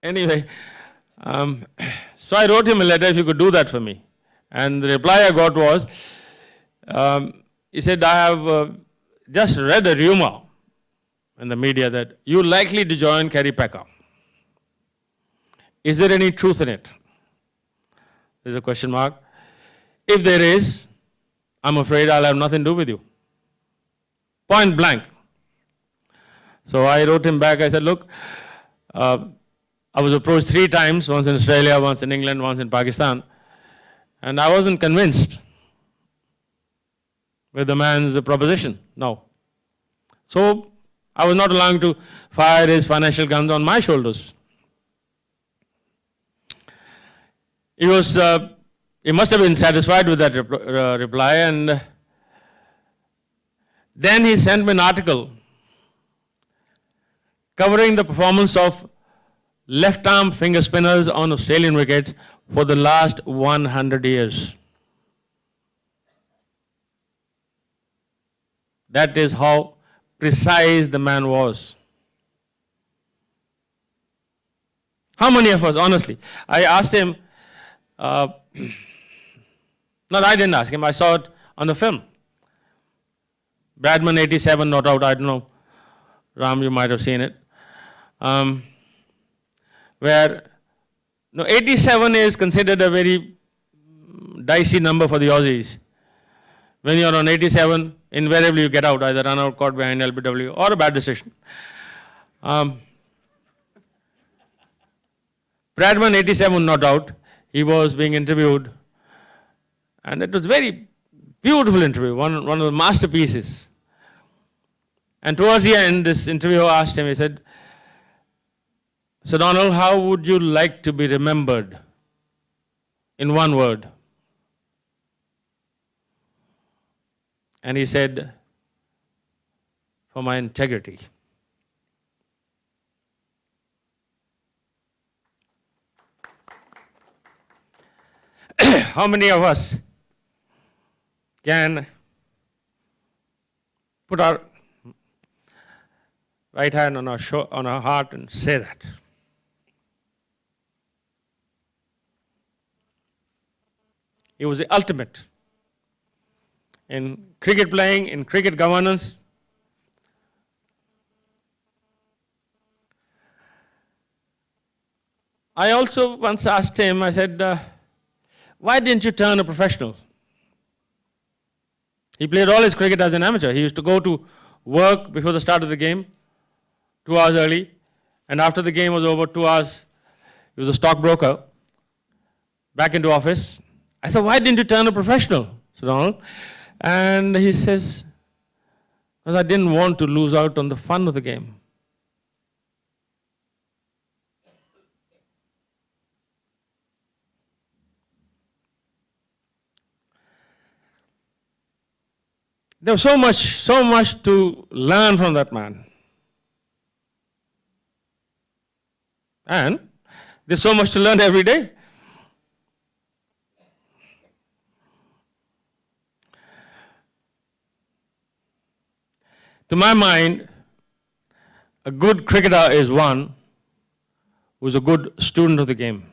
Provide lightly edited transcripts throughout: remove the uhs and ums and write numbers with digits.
Anyway, um, so I wrote him a letter if you could do that for me. And the reply I got was, he said, I have just read a rumor in the media that you're likely to join Kerry Packer. Is there any truth in it? There's a question mark. If there is, I'm afraid I'll have nothing to do with you. Point blank. So I wrote him back. I said, look, I was approached 3 times, once in Australia, once in England, once in Pakistan, and I wasn't convinced with the man's proposition. No. So I was not allowed to fire his financial guns on my shoulders. He must have been satisfied with that reply, and then he sent me an article covering the performance of left-arm finger spinners on Australian wickets for the last 100 years. That is how precise the man was. How many of us, honestly, I asked him, no, I didn't ask him, I saw it on the film. Bradman 87 not out, I don't know, Ram, you might have seen it. Where, no, 87 is considered a very dicey number for the Aussies. When you're on 87, invariably you get out, either run out, caught behind LBW, or a bad decision. Bradman 87 not out. He was being interviewed, and it was a very beautiful interview, one of the masterpieces. And towards the end, this interviewer asked him, he said, "So Donald, how would you like to be remembered in one word?" And he said, "For my integrity." How many of us can put our right hand on our heart and say that? He was the ultimate in cricket playing, in cricket governance. I also once asked him, I said, why didn't you turn a professional? He played all his cricket as an amateur. He used to go to work before the start of the game, 2 hours early, and after the game was over, 2 hours, he was a stockbroker, back into office. I said, why didn't you turn a professional, Sir Donald? And he says, because I didn't want to lose out on the fun of the game. There was so much to learn from that man. And there's so much to learn every day. To my mind, a good cricketer is one who's a good student of the game.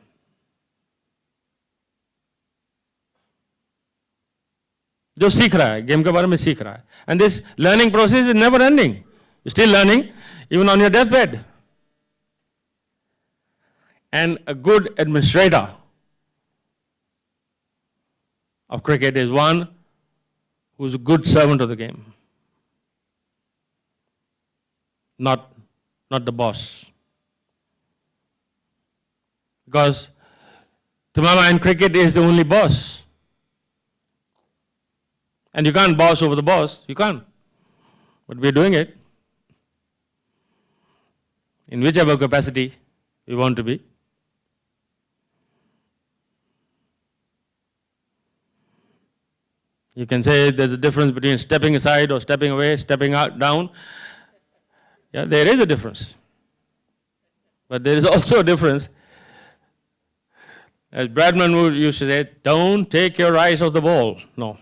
जो सीख रहा है, game के बारे में सीख रहा है. And this learning process is never ending. You're still learning, even on your deathbed. And a good administrator of cricket is one who's a good servant of the game. Not the boss. Because to my mind, cricket is the only boss. And you can't boss over the boss, you can't. But we're doing it in whichever capacity we want to be. You can say there's a difference between stepping aside or stepping away, stepping out, down. Yeah, there is a difference. But there is also a difference. As Bradman used to say, don't take your eyes off the ball. No.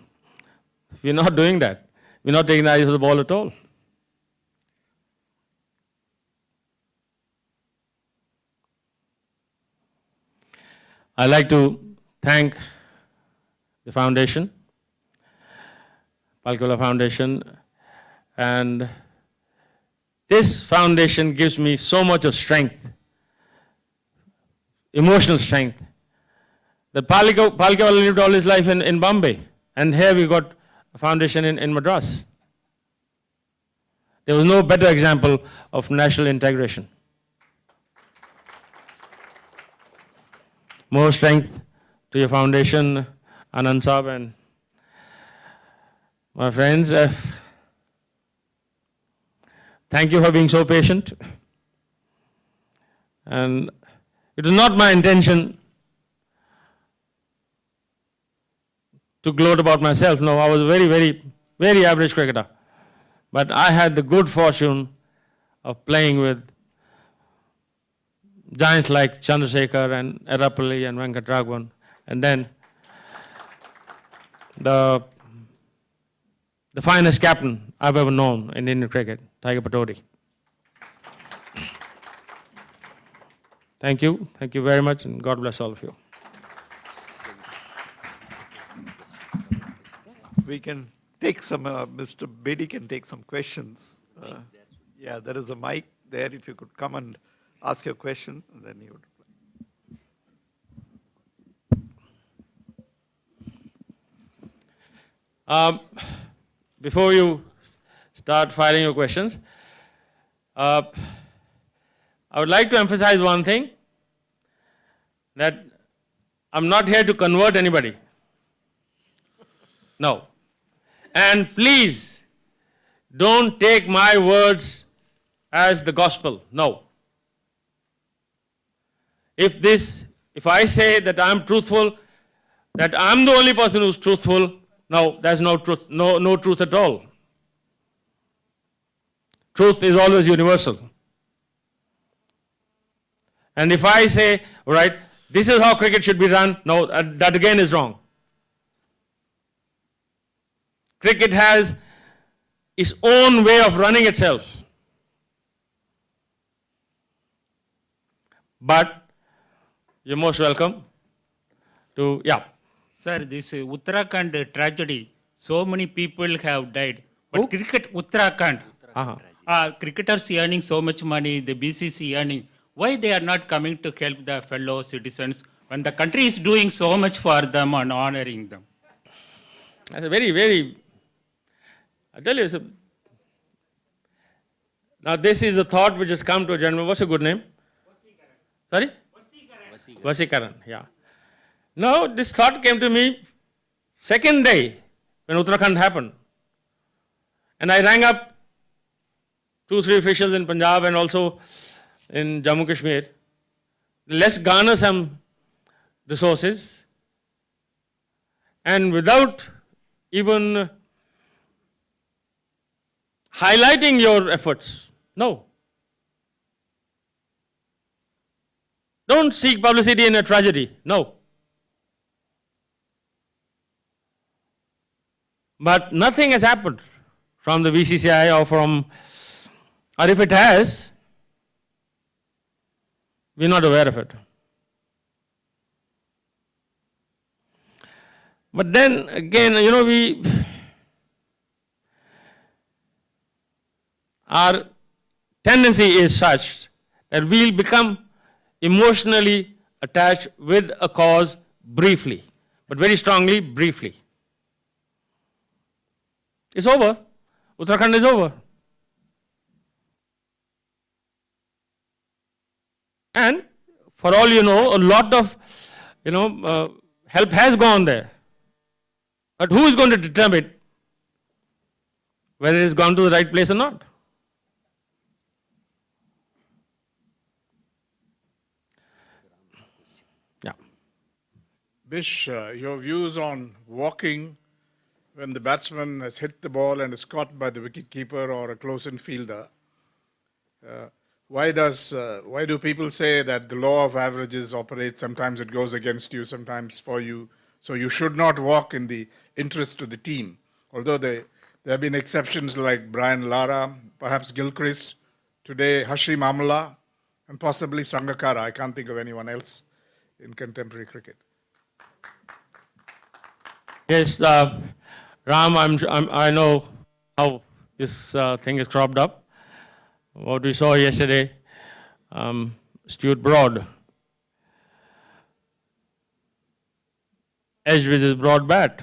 We're not doing that. We're not taking the eyes off the ball at all. I'd like to thank the foundation, Palkiola Foundation, and this foundation gives me so much of strength, emotional strength, that Palkiola lived all his life in Bombay, and here we got a foundation in Madras. There was no better example of national integration. More strength to your foundation, Anand Saab, and my friends. Thank you for being so patient. And it was not my intention to gloat about myself. No, I was a very average cricketer. But I had the good fortune of playing with giants like Chandrasekhar and Erapalli and Venkatraghavan, and then the finest captain I've ever known in Indian cricket, Tiger Patodi. Thank you very much, and God bless all of you. We can take some, Mr. Bedi can take some questions. Yeah, there is a mic there. If you could come and ask your question, and then you would reply. Before you start firing your questions, I would like to emphasize one thing, that I'm not here to convert anybody. No. And please, don't take my words as the gospel. No. If I say that I'm truthful, that I'm the only person who's truthful, no, there's no truth, no truth at all. Truth is always universal. And if I say, all right, this is how cricket should be run, no, that again is wrong. Cricket has its own way of running itself. But you're most welcome to, yeah. Sir, this Uttarakhand tragedy, so many people have died. But cricket, Uttarakhand, cricketers earning so much money, the BCC earning, why they are not coming to help the fellow citizens when the country is doing so much for them and honoring them? That's a very, I tell you, now this is a thought which has come to a gentleman. What's your good name? Sorry? Vasikaran, yeah. Now, this thought came to me second day when Uttarakhand happened. And I rang up 2-3 officials in Punjab and also in Jammu Kashmir. Let's garner some resources. And without even highlighting your efforts, no. Don't seek publicity in a tragedy, no. But nothing has happened from the BCCI or if it has, we're not aware of it. But then again, our tendency is such that we'll become emotionally attached with a cause briefly, but very strongly briefly. It's over. Uttarakhand is over. And for all you know, a lot of help has gone there. But who is going to determine whether it has gone to the right place or not? Yeah. Bish, your views on walking when the batsman has hit the ball and is caught by the wicketkeeper or a close-in fielder. Why do people say that the law of averages operates? Sometimes it goes against you, sometimes for you. So you should not walk in the interest of the team. Although there have been exceptions like Brian Lara, perhaps Gilchrist, today Hashim Amla, and possibly Sangakkara. I can't think of anyone else. in contemporary cricket? Yes, Ram, I know how this thing is cropped up. What we saw yesterday, Stuart Broad edged with his broad bat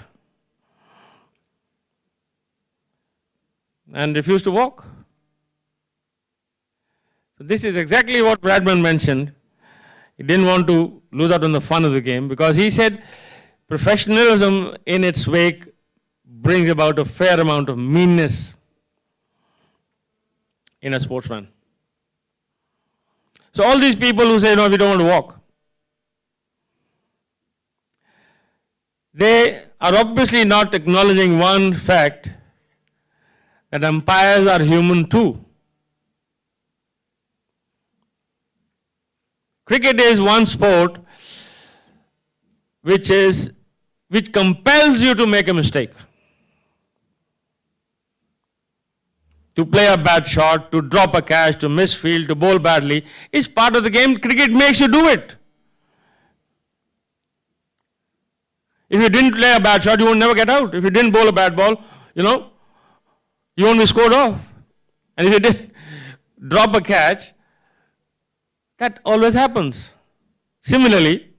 and refused to walk. So this is exactly what Bradman mentioned. He didn't want to lose out on the fun of the game because he said professionalism in its wake brings about a fair amount of meanness in a sportsman. So all these people who say, no, we don't want to walk, they are obviously not acknowledging one fact, that umpires are human too. Cricket is one sport which compels you to make a mistake. To play a bad shot, to drop a catch, to miss field, to bowl badly, is part of the game. Cricket makes you do it. If you didn't play a bad shot, you would never get out. If you didn't bowl a bad ball, you won't be scored off. And if you did drop a catch, that always happens. Similarly,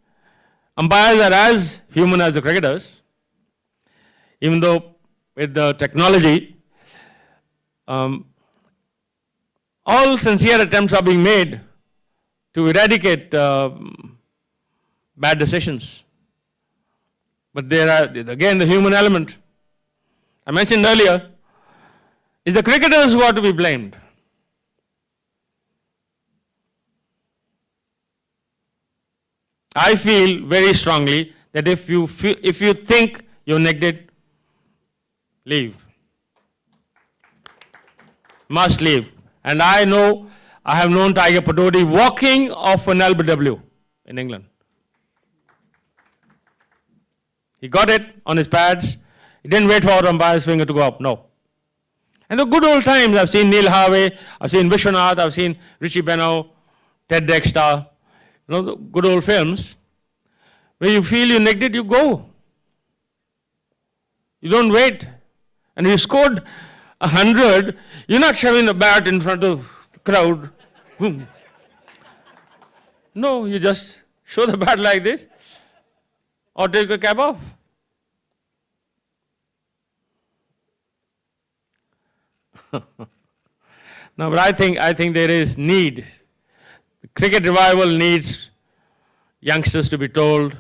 umpires are as human as the cricketers, even though with the technology, all sincere attempts are being made to eradicate bad decisions. But there are, again, the human element. I mentioned earlier, it's the cricketers who are to be blamed. I feel very strongly that if you think you're neglected, leave. Must leave. And I have known Tiger Patodi walking off an LBW in England. He got it on his pads. He didn't wait for umpire's finger to go up. No. And the good old times, I've seen Neil Harvey, I've seen Vishwanath, I've seen Richie Benaud, Ted Dexter, the good old films. When you feel you're neglected, you go. You don't wait. And if you scored 100, you're not shoving the bat in front of the crowd. Boom. No, you just show the bat like this or take a cap off. No, but I think there is need. The cricket revival needs youngsters to be told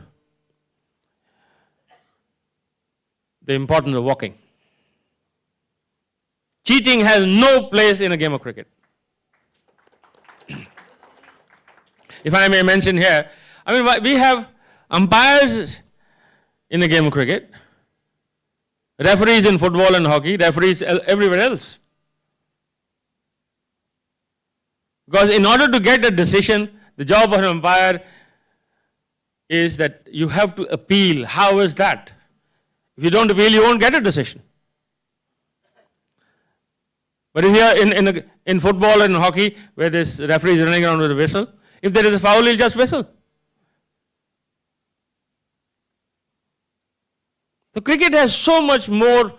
the importance of walking. Cheating has no place in a game of cricket. If I may mention here, we have umpires in the game of cricket, referees in football and hockey, referees everywhere else. Because in order to get a decision, the job of an umpire is that you have to appeal. How is that? If you don't appeal, you won't get a decision. But if you are in football and hockey, where this referee is running around with a whistle, if there is a foul, he'll just whistle. So cricket has so much more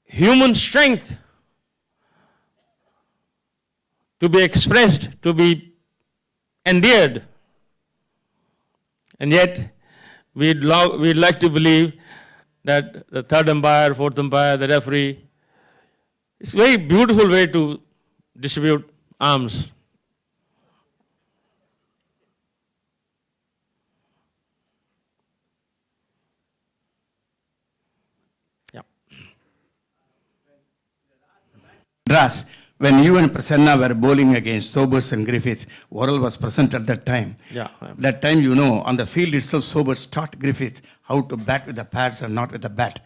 human strength to be expressed, to be endeared. And yet, we'd like to believe that the third umpire, fourth umpire, the referee, it's a very beautiful way to distribute arms. Yeah. Madras, when you and Prasanna were bowling against Sobers and Griffith, Worrell was present at that time. Yeah. That time, on the field itself, Sobers taught Griffith how to bat with the pads and not with the bat.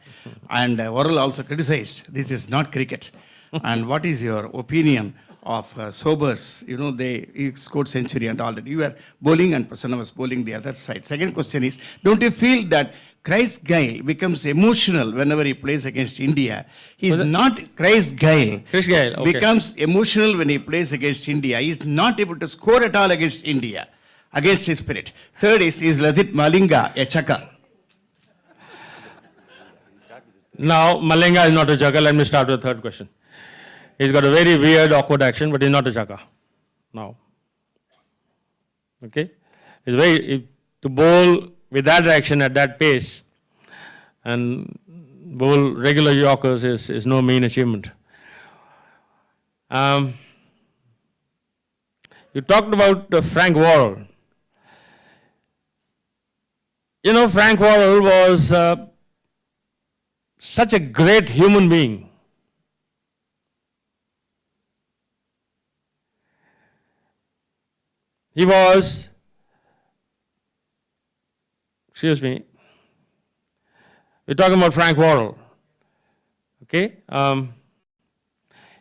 And Worrell also criticized, this is not cricket. And what is your opinion of Sobers? He scored century and all that. You were bowling and Prasanna was bowling the other side. Second question is, don't you feel that Chris Gayle becomes emotional whenever he plays against India? He's not Chris Gayle. Chris Gayle, okay. Becomes emotional when he plays against India. He's not able to score at all against India. against his spirit. Third is Ladit Malinga a chakka? Now, Malinga is not a chaka. Let me start with the third question. He's got a very weird, awkward action, but he's not a chaka. Now. Okay? To bowl with that action at that pace and bowl regular Yorkers is no mean achievement. You talked about Frank Worrell. You know, Frank Worrell was such a great human being. He was, excuse me, we're talking about Frank Worrell. Okay?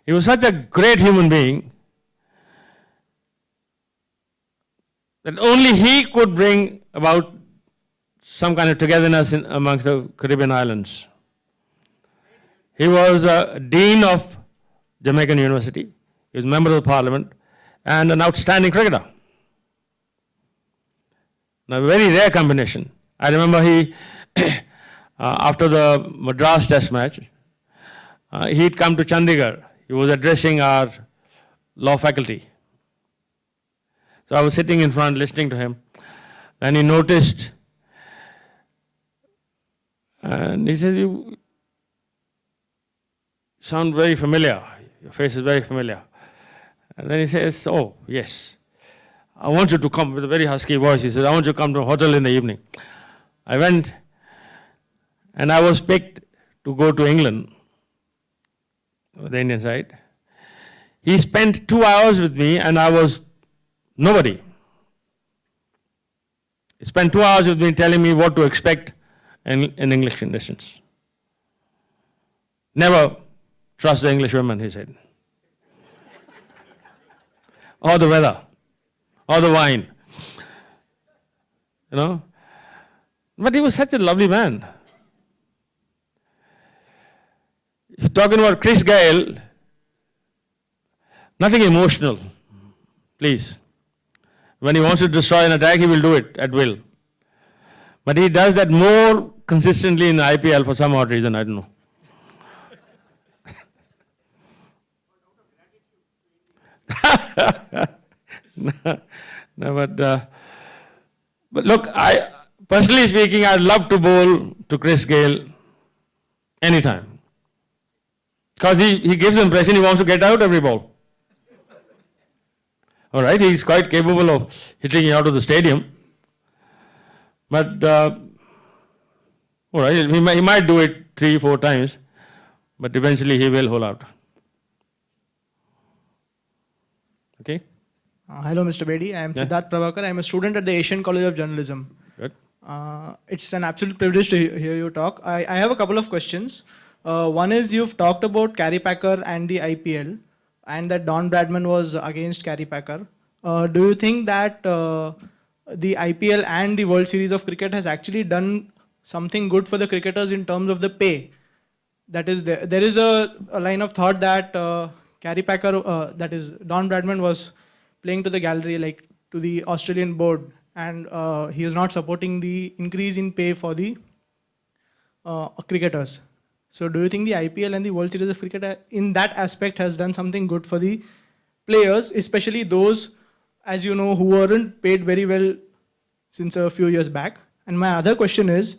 He was such a great human being that only he could bring about some kind of togetherness amongst the Caribbean islands. He was a dean of Jamaican University. He was a member of the parliament and an outstanding cricketer. Now, a very rare combination. I remember he, after the Madras Test match, he'd come to Chandigarh. He was addressing our law faculty. So I was sitting in front listening to him, and he noticed, and he says, "You sound very familiar. Your face is very familiar." And then he says, "Oh, yes. I want you to come," with a very husky voice. He said, "I want you to come to a hotel in the evening." I went, and I was picked to go to England, the Indian side. He spent 2 hours with me, and I was nobody. He spent 2 hours with me telling me what to expect in English conditions. Never trust the English women, he said. Or the weather, or the wine. You know? But he was such a lovely man. If you're talking about Chris Gayle, nothing emotional, please. When he wants to destroy an attack, he will do it at will. But he does that more consistently in the IPL for some odd reason, I don't know. No, but look, personally speaking, I'd love to bowl to Chris Gayle anytime. Because he gives the impression he wants to get out every ball. All right, he's quite capable of hitting you out of the stadium. But, all right, he might do it 3-4 times, but eventually he will hold out. Okay? Hello, Mr. Bedi. I am Siddharth Prabhakar. I am a student at the Asian College of Journalism. Good. It's an absolute privilege to hear you talk. I have a couple of questions. One is you've talked about Kerry Packer and the IPL, and that Don Bradman was against Kerry Packer. Do you think that the IPL and the World Series of Cricket has actually done something good for the cricketers in terms of the pay? That is, there is a line of thought that Kerry Packer, that is, Don Bradman was playing to the gallery, like to the Australian board, and he is not supporting the increase in pay for the cricketers. So do you think the IPL and the World Series of Cricket in that aspect has done something good for the players, especially those, as you know, who weren't paid very well since a few years back? And my other question is,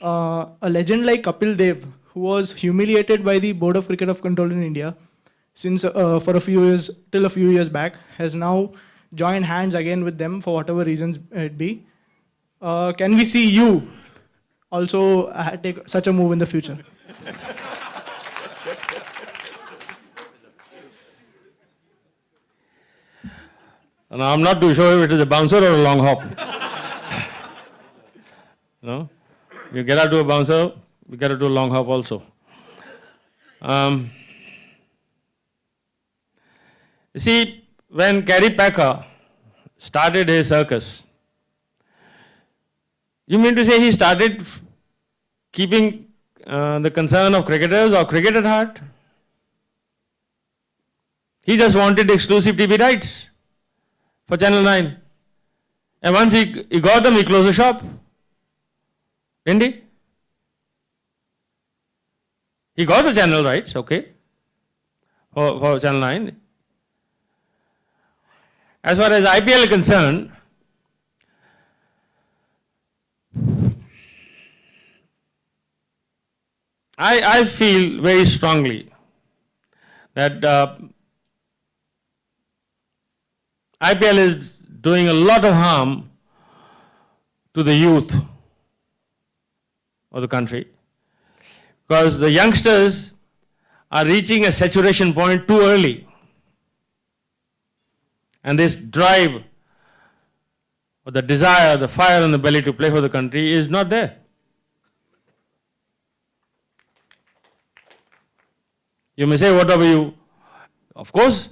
a legend like Kapil Dev, who was humiliated by the Board of Cricket of Control in India since for a few years, till a few years back, has now joined hands again with them for whatever reasons it be. Can we see you also take such a move in the future? And I'm not too sure if it is a bouncer or a long hop. No? You get out to a bouncer, you get out to a long hop also. You see, when Kerry Packer started his circus, you mean to say he started keeping the concern of cricketers or cricket at heart? He just wanted exclusive TV rights for Channel 9. And once he got them, he closed the shop. Didn't he? He got the channel rights, okay, for Channel 9. As far as IPL is concerned, I feel very strongly that IPL is doing a lot of harm to the youth of the country, because the youngsters are reaching a saturation point too early. And this drive, or the desire, the fire in the belly to play for the country is not there. You may say whatever you, of course,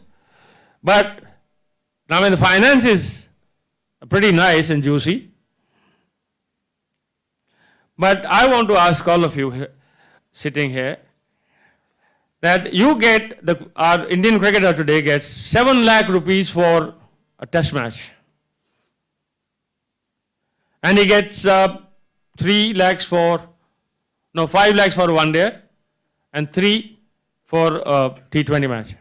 but now when the finance is pretty nice and juicy, but I want to ask all of you sitting here that you get, our Indian cricketer today gets 7 lakh rupees for a test match. And he gets 3 lakhs for, no, 5 lakhs for one day and 3 for a T20 match.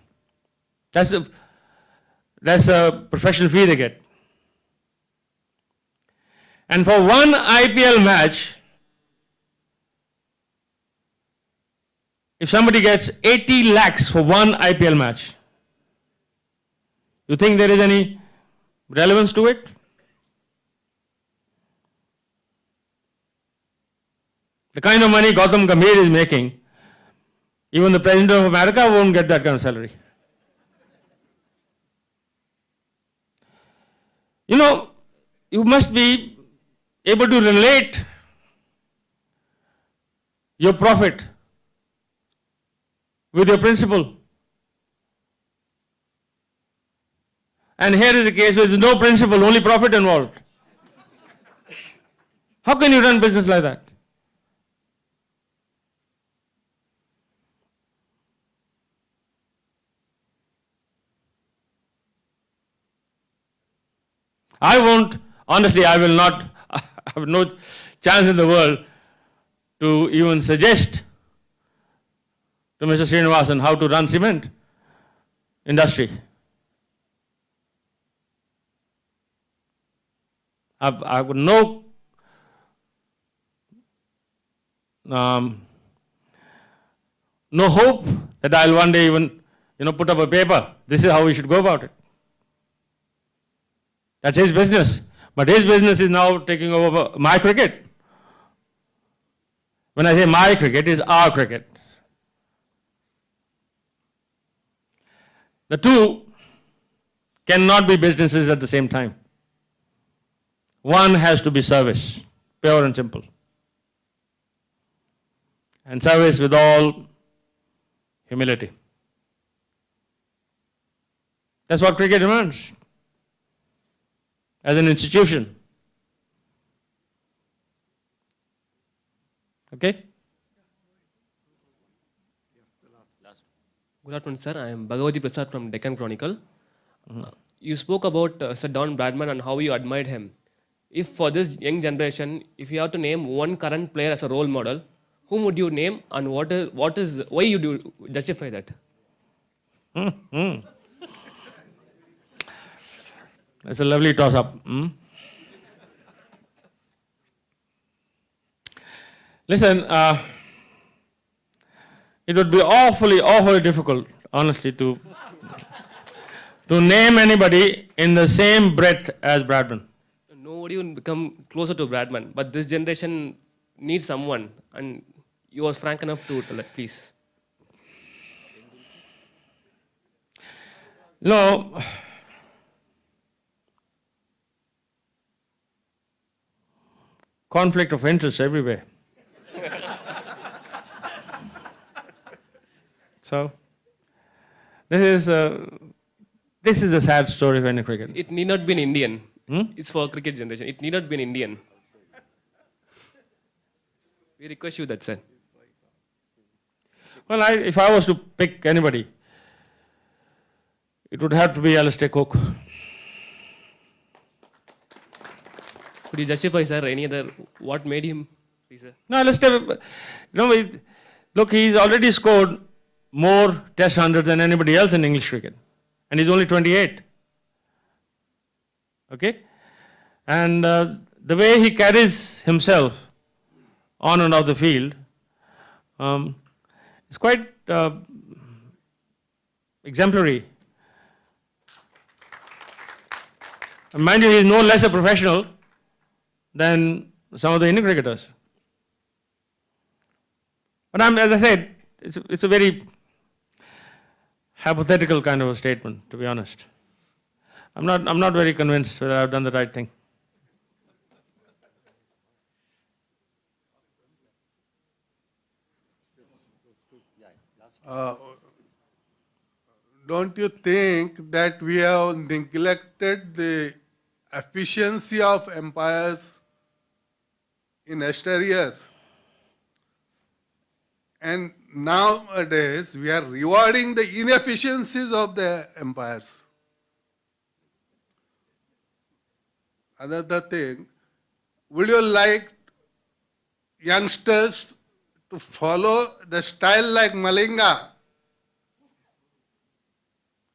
That's a professional fee they get. And for one IPL match, if somebody gets 80 lakhs for one IPL match, you think there is any relevance to it? The kind of money Gautam Gambhir is making, even the President of America won't get that kind of salary. You know, you must be able to relate your profit with your principal. And here is a case where there is no principal, only profit involved. How can you run business like that? I won't, honestly, I will not, I have no chance in the world to even suggest to Mr. Srinivasan how to run cement industry. I've got no hope that I'll one day even, put up a paper. This is how we should go about it. That's his business. But his business is now taking over my cricket. When I say my cricket, it's our cricket. The two cannot be businesses at the same time. One has to be service, pure and simple. And service with all humility. That's what cricket demands as an institution. Okay? Good afternoon, sir. I am Bhagavati Prasad from Deccan Chronicle. You spoke about Sir Don Bradman and how you admired him. If for this young generation, if you have to name one current player as a role model, whom would you name and why you do justify that? That's a lovely toss-up. Listen, it would be awfully difficult, honestly, to name anybody in the same breath as Bradman. Nobody will become closer to Bradman, but this generation needs someone, and you was frank enough to tell that, please. No. Conflict of interest everywhere. So, this is a sad story for any cricket. It need not be an Indian. It's for cricket generation. It need not be an Indian. We request you that, sir. Well, if I was to pick anybody, it would have to be Alistair Cook. Could you justify, sir, any other, what made him, please, sir? No, let's tell you know, look, he's already scored more test hundreds than anybody else in English cricket. And he's only 28. Okay? And the way he carries himself on and off the field is quite exemplary. And mind you, he's no less a professional than some of the Indian cricketers. But as I said, it's a very hypothetical kind of a statement, to be honest. I'm not very convinced whether I've done the right thing. Don't you think that we have neglected the efficiency of empires in years? And nowadays we are rewarding the inefficiencies of the empires. Another thing, would you like youngsters to follow the style like Malinga?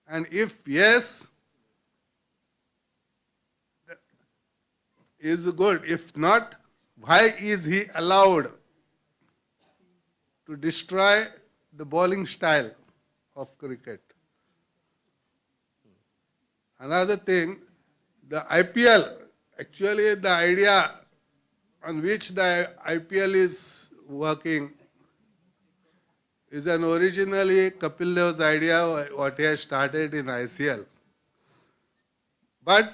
And if yes, is good. If not, why is he allowed to destroy the bowling style of cricket? Another thing, the IPL, actually the idea on which the IPL is working is an originally Kapil Dev's idea, what he has started in ICL. But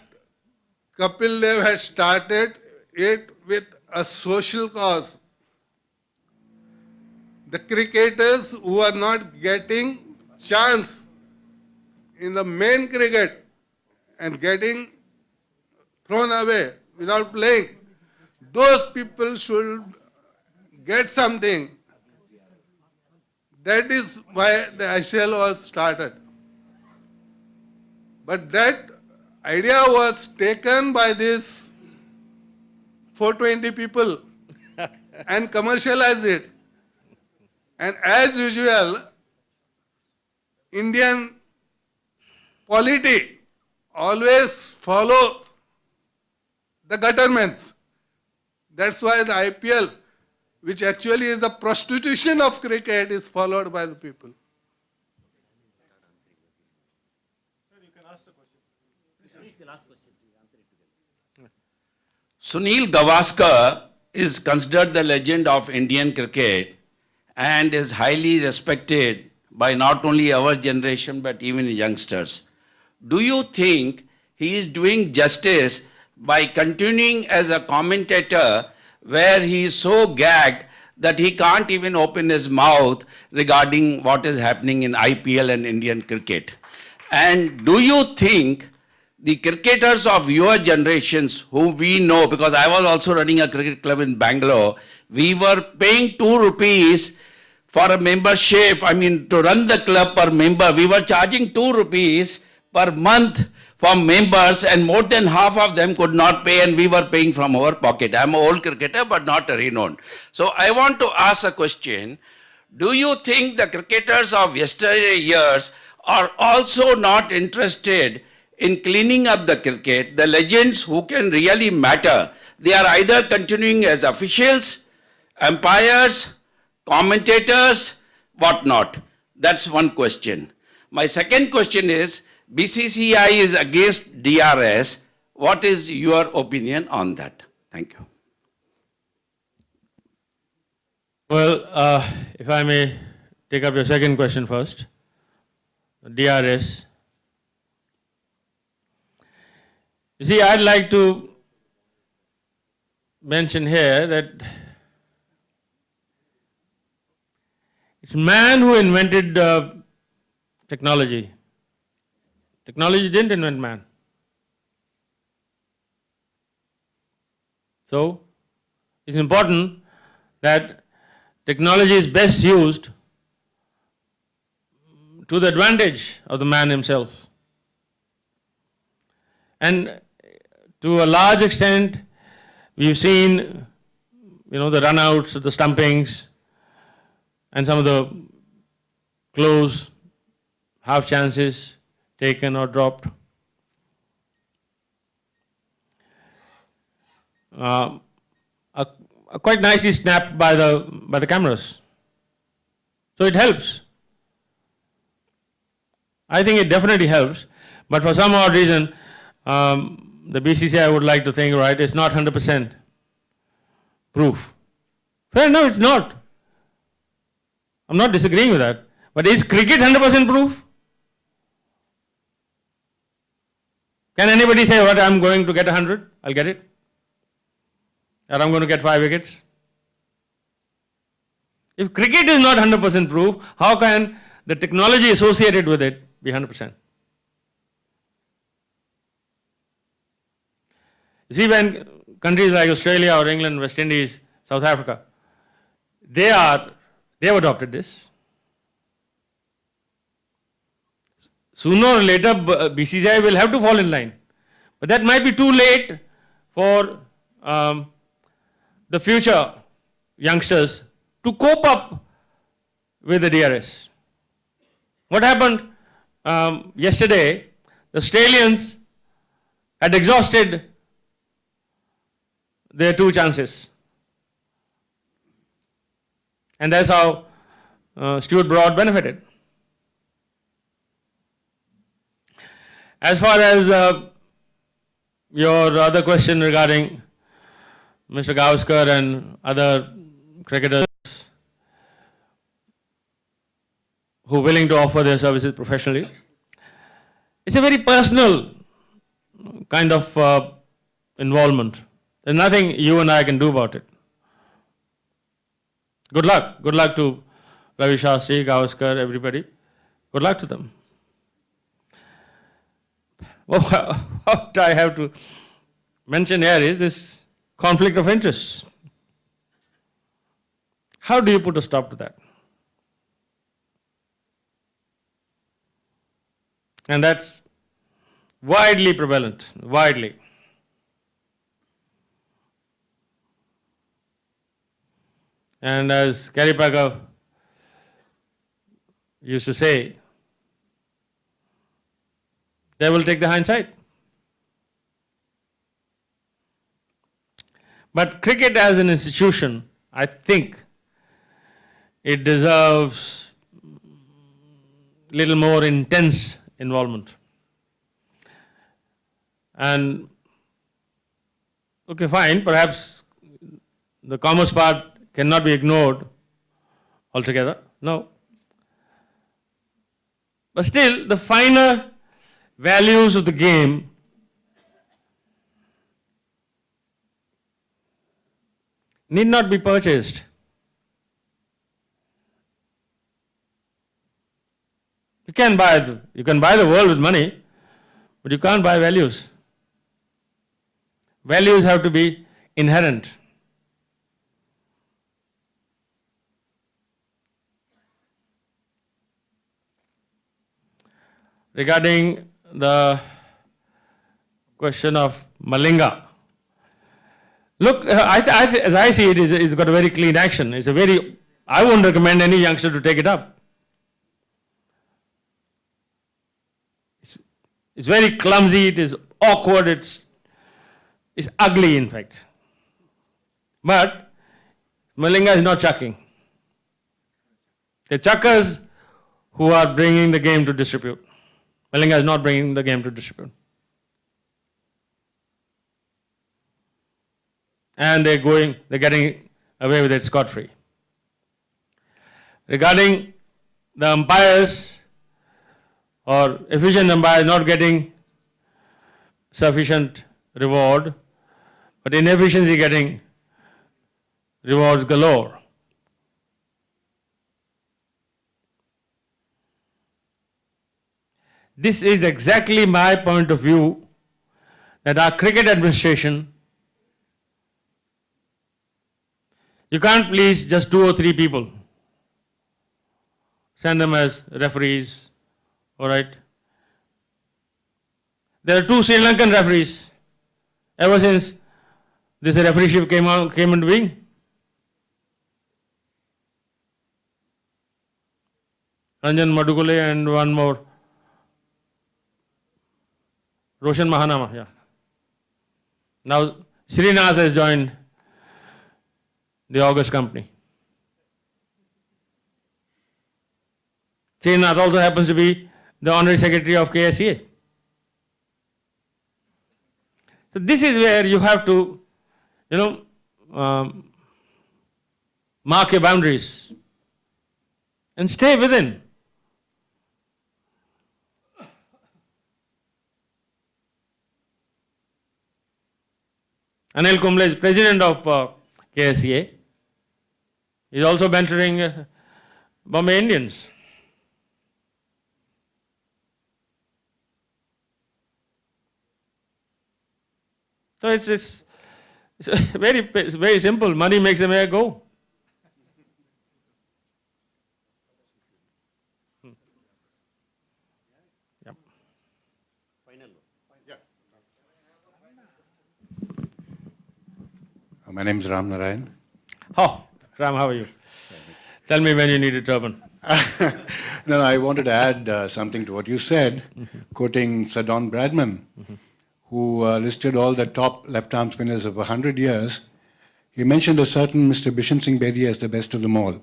Kapil Dev has started it with a social cause. The cricketers who are not getting chance in the main cricket and getting thrown away without playing, those people should get something. That is why the ICL was started. But that idea was taken by these 420 people and commercialized it. And as usual, Indian polity always follow the gutterments. That's why the IPL, which actually is a prostitution of cricket, is followed by the people. Sunil Gavaskar is considered the legend of Indian cricket and is highly respected by not only our generation but even youngsters. Do you think he is doing justice by continuing as a commentator where he is so gagged that he can't even open his mouth regarding what is happening in IPL and Indian cricket? And do you think the cricketers of your generations who we know, because I was also running a cricket club in Bangalore, we were paying 2 rupees for a membership, to run the club per member. We were charging 2 rupees per month for members and more than half of them could not pay and we were paying from our pocket. I'm an old cricketer but not a renowned. So I want to ask a question. Do you think the cricketers of yesterday years are also not interested in cleaning up the cricket? The legends who can really matter, they are either continuing as officials, umpires, commentators, whatnot. That's one question. My second question is, BCCI is against DRS. What is your opinion on that? Thank you. Well, if I may take up your second question first, DRS. You see, I'd like to mention here that it's man who invented technology. Technology didn't invent man. So, it's important that technology is best used to the advantage of the man himself. And to a large extent, We've seen, the runouts, the stumpings, and some of the close half chances taken or dropped. Quite nicely snapped by the cameras. So it helps. I think it definitely helps, but for some odd reason, the BCCI would like to think, right, it's not 100% proof. Well, no, it's not. I'm not disagreeing with that. But is cricket 100% proof? Can anybody say, what, I'm going to get 100, I'll get it? Or I'm going to get 5 wickets? If cricket is not 100% proof, how can the technology associated with it be 100%? You see, when countries like Australia or England, West Indies, South Africa, they have adopted this. Sooner or later, BCCI will have to fall in line. But that might be too late for the future youngsters to cope up with the DRS. What happened yesterday, the Australians had exhausted their 2 chances. And that's how Stuart Broad benefited. As far as your other question regarding Mr. Gavaskar and other cricketers who are willing to offer their services professionally, it's a very personal kind of involvement. There's nothing you and I can do about it. Good luck. Good luck to Ravi Shastri, Gavaskar, everybody. Good luck to them. What I have to mention here is this conflict of interests. How do you put a stop to that? And that's widely prevalent, widely. And as Gary Packer used to say, they will take the hindsight. But cricket as an institution, I think it deserves little more intense involvement. And, okay, fine, perhaps the commerce part cannot be ignored altogether, no. But still, the finer values of the game need not be purchased. You can buy the world with money, but you can't buy values. Values have to be inherent. Regarding the question of Malinga, look, as I see it, it's got a very clean action. I wouldn't recommend any youngster to take it up. It's very clumsy, it is awkward, it's ugly in fact. But Malinga is not chucking. The chuckers who are bringing the game to disrepute. Malinga is not bringing the game to disrepute. And they're getting away with it scot-free. Regarding the umpires or efficient umpires not getting sufficient reward, but inefficiency getting rewards galore. This is exactly my point of view, that our cricket administration, you can't please just 2 or 3 people. Send them as referees, all right? There are 2 Sri Lankan referees. Ever since this refereeship came into being. Ranjan Madugule and one more. Roshan Mahanama, yeah. Now Srinath has joined the August company. Srinath also happens to be the honorary secretary of KSEA. So this is where you have to, mark your boundaries and stay within. Anil Kumble is president of KSEA. He is also mentoring Bombay Indians. So it's very simple. Money makes the mayor go. Yep. My name is Ram Narayan. Oh, Ram, how are you? Tell me when you need a turban. No, I wanted to add something to what you said, quoting Sir Don Bradman, who listed all the top left-arm spinners of 100 years. He mentioned a certain Mr. Bishan Singh Bedi as the best of them all.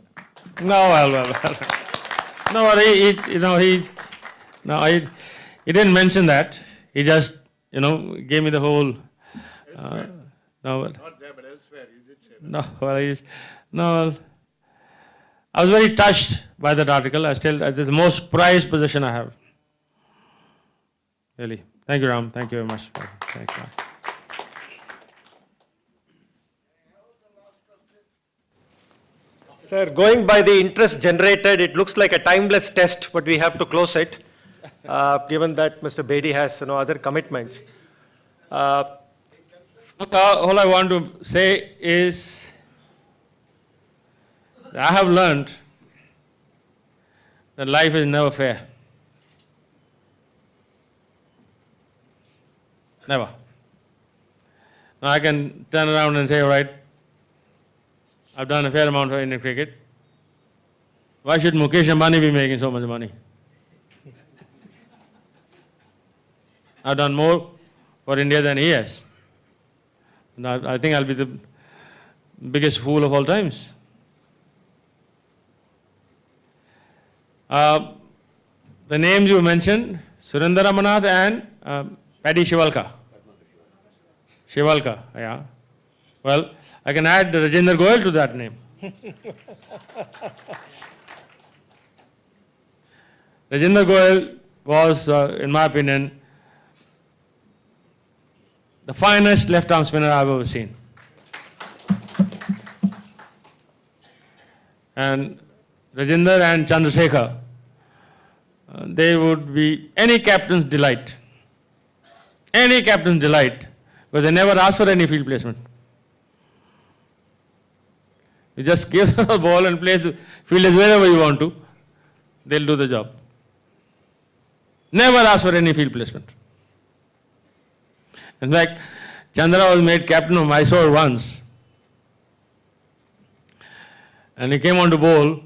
No, well. No, he didn't mention that. He just, gave me the whole. No, Not there, but elsewhere, you did say that. no. I was very touched by that article. It's the most prized possession I have. Really. Thank you, Ram. Thank you very much. Thanks, Ram. Sir, going by the interest generated, it looks like a timeless test, but we have to close it, given that Mr. Bedi has other commitments. All I want to say is, I have learned that life is never fair. Never. Now I can turn around and say, all right, I've done a fair amount for Indian cricket. Why should Mukesh Ambani be making so much money? I've done more for India than he has. And I think I'll be the biggest fool of all times. The names you mentioned, Surinder Ramanath and Paddy Shivalka. Shivalka, yeah. Well, I can add Rajendra Goyal to that name. Rajendra Goyal was, in my opinion, the finest left-arm spinner I've ever seen. And Rajendra and Chandrasekhar, they would be any captain's delight. Any captain's delight, because they never ask for any field placement. You just give them the ball and place the fielders wherever you want to, they'll do the job. Never ask for any field placement. In fact, Chandra was made captain of Mysore once. And he came on to bowl.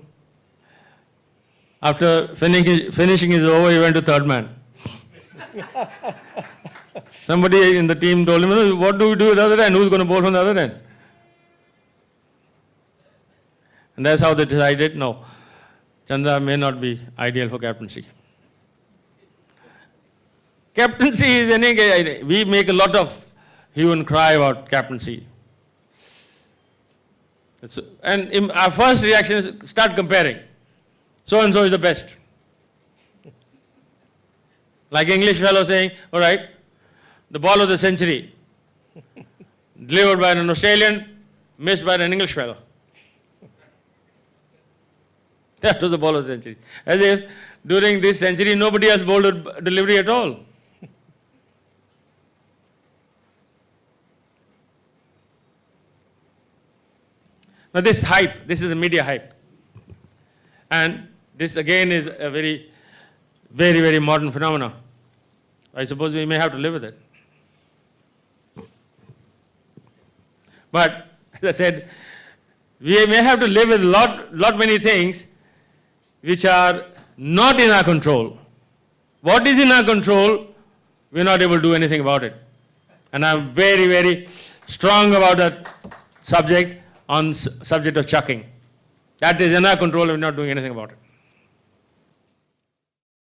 After finishing his over, he went to third man. Somebody in the team told him, what do we do with the other end? Who's going to bowl from the other end? And that's how they decided, no, Chandra may not be ideal for captaincy. Captaincy is we make a lot of hue and cry about captaincy. And our first reaction is start comparing. So and so is the best. Like English fellow saying, all right, the ball of the century, delivered by an Australian, missed by an English fellow. That was the ball of the century. As if during this century nobody has bowled a delivery at all. Now this hype, this is the media hype. And this again is a very, very, very modern phenomenon. I suppose we may have to live with it. But as I said, we may have to live with lot many things which are not in our control. What is in our control, we're not able to do anything about it. And I'm very, very strong about that subject on subject of chucking. That is in our control, we're not doing anything about it.